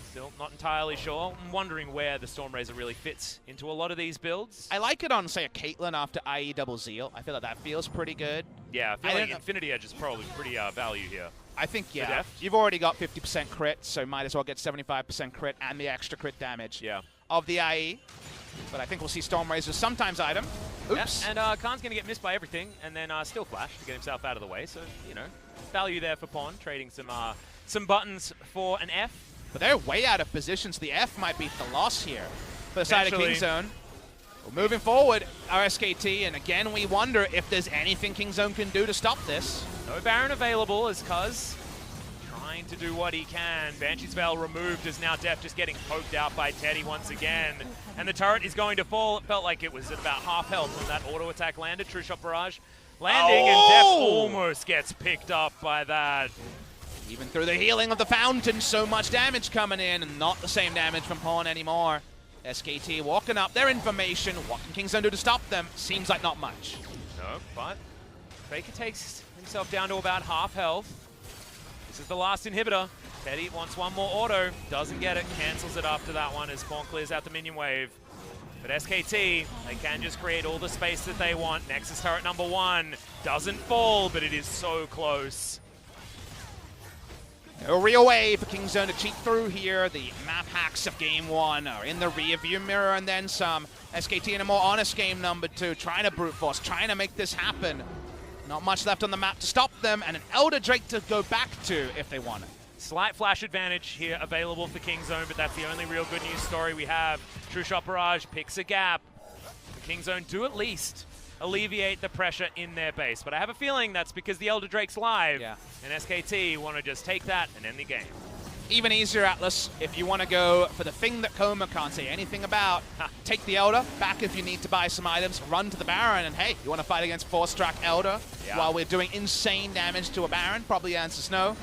still not entirely sure. I'm wondering where the Stormrazor really fits into a lot of these builds. I like it on, say, a Caitlyn after IE double Zeal. I feel like that feels pretty good. Yeah, I feel like Infinity Edge is probably pretty value here. I think, yeah. You've already got 50% crit, so might as well get 75% crit and the extra crit damage of the IE. But I think we'll see Stormrazor sometimes item. Oops. Yeah, and Khan's going to get missed by everything, and then still flash to get himself out of the way. So, you know, value there for Pawn, trading some buttons for an F. But they're way out of position, so the F might be the loss here for the side of Kingzone. Well, moving forward, our SKT, and again, we wonder if there's anything Kingzone can do to stop this. No Baron available as Cuz trying to do what he can. Banshee's Veil removed as now Def just getting poked out by Teddy once again. And the turret is going to fall. It felt like it was at about half health when that auto attack landed. True Shot Barrage landing, and Def almost gets picked up by that. Even through the healing of the fountain, so much damage coming in, and not the same damage from Pawn anymore. SKT walking up their information. What can Kingzone do to stop them? Seems like not much. No, but Faker takes himself down to about half health. This is the last inhibitor. Teddy wants one more auto, doesn't get it, cancels it after that one as Pawn clears out the minion wave. But SKT, they can just create all the space that they want. Nexus turret number 1 doesn't fall, but it is so close. No real way for Kingzone to cheat through here. The map hacks of game 1 are in the rearview mirror and then some. SKT in a more honest game number 2, trying to brute force, trying to make this happen. Not much left on the map to stop them, and an Elder Drake to go back to if they want it. Slight flash advantage here available for Kingzone, but that's the only real good news story we have. True Shot Barrage picks a gap. The Kingzone do at least alleviate the pressure in their base, but I have a feeling that's because the Elder Drake's live, and SKT want to just take that and end the game. Even easier, Atlas, if you want to go for the thing that Koma can't say anything about. Take the Elder, back if you need to buy some items, run to the Baron, and hey, you want to fight against 4-stack Elder while we're doing insane damage to a Baron? Probably answers no.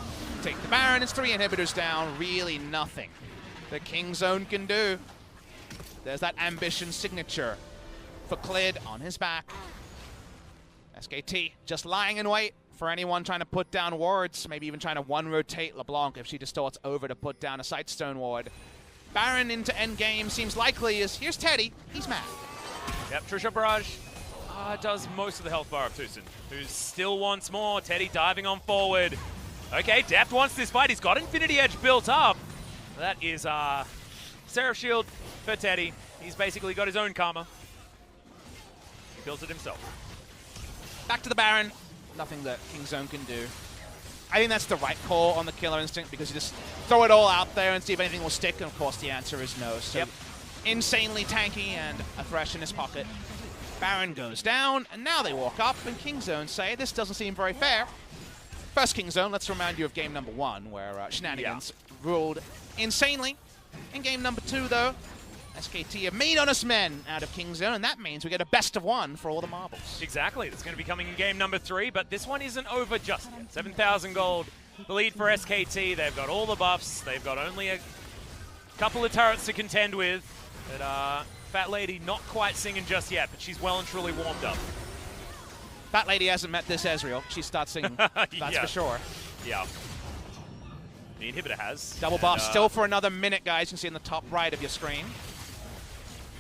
Take the Baron, it's 3 inhibitors down, really nothing that Kingzone can do. There's that Ambition signature for Clid on his back. SKT just lying in wait for anyone trying to put down wards, maybe even trying to one-rotate LeBlanc if she distorts over to put down a Sightstone ward. Baron into endgame seems likely as here's Teddy, he's mad. Yep, True Shot Barrage does most of the health bar of Tucson, who still wants more. Teddy diving on forward. Okay, Deft wants this fight. He's got Infinity Edge built up. That is Seraph Shield for Teddy. He's basically got his own karma. He built it himself. Back to the Baron. Nothing that Kingzone can do. I think that's the right call on the Killer Instinct because you just throw it all out there and see if anything will stick, and of course the answer is no. So insanely tanky and a Thresh in his pocket. Baron goes down, and now they walk up, and Kingzone say, this doesn't seem very fair. First Kingzone, let's remind you of game number 1, where shenanigans ruled insanely. In game number 2, though, SKT have made honest men out of Kingzone, and that means we get a best of 1 for all the marbles. Exactly. It's going to be coming in game number 3, but this one isn't over just yet. 7,000 gold. The lead for SKT. They've got all the buffs. They've got only a couple of turrets to contend with. But Fat Lady not quite singing just yet, but she's well and truly warmed up. Fat Lady hasn't met this Ezreal. She starts singing, that's for sure. Yeah. The inhibitor has. Double buff still for another minute, guys. You can see in the top right of your screen.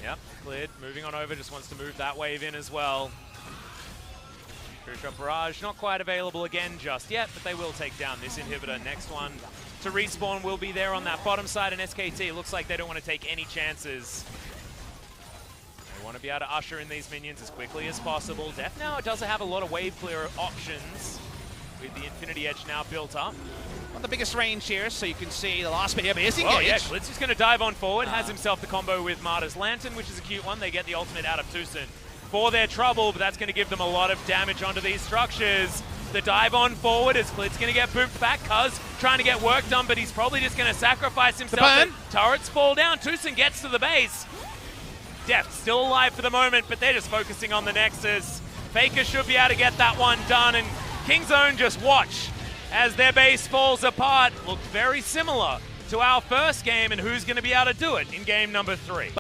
Yep, cleared. Moving on over, just wants to move that wave in as well. True Shot Barrage not quite available again just yet, but they will take down this inhibitor. Next one to respawn will be there on that bottom side, and SKT looks like they don't want to take any chances. They want to be able to usher in these minions as quickly as possible. Def now does have a lot of wave clear options with the Infinity Edge now built up. Not the biggest range here, so you can see the last bit here, but is engaged. Oh yeah, Glitz is going to dive on forward, has himself the combo with Martyr's Lantern, which is a cute one. They get the ultimate out of Tucson for their trouble, but that's going to give them a lot of damage onto these structures. The dive on forward as Glitz going to get booped back. Cuz trying to get work done, but he's probably just going to sacrifice himself. The burn. Turrets fall down. Tucson gets to the base. Deft still alive for the moment, but they're just focusing on the Nexus. Faker should be able to get that one done, and Kingzone just watch as their base falls apart. Looked very similar to our first game, and who's going to be able to do it in game number 3.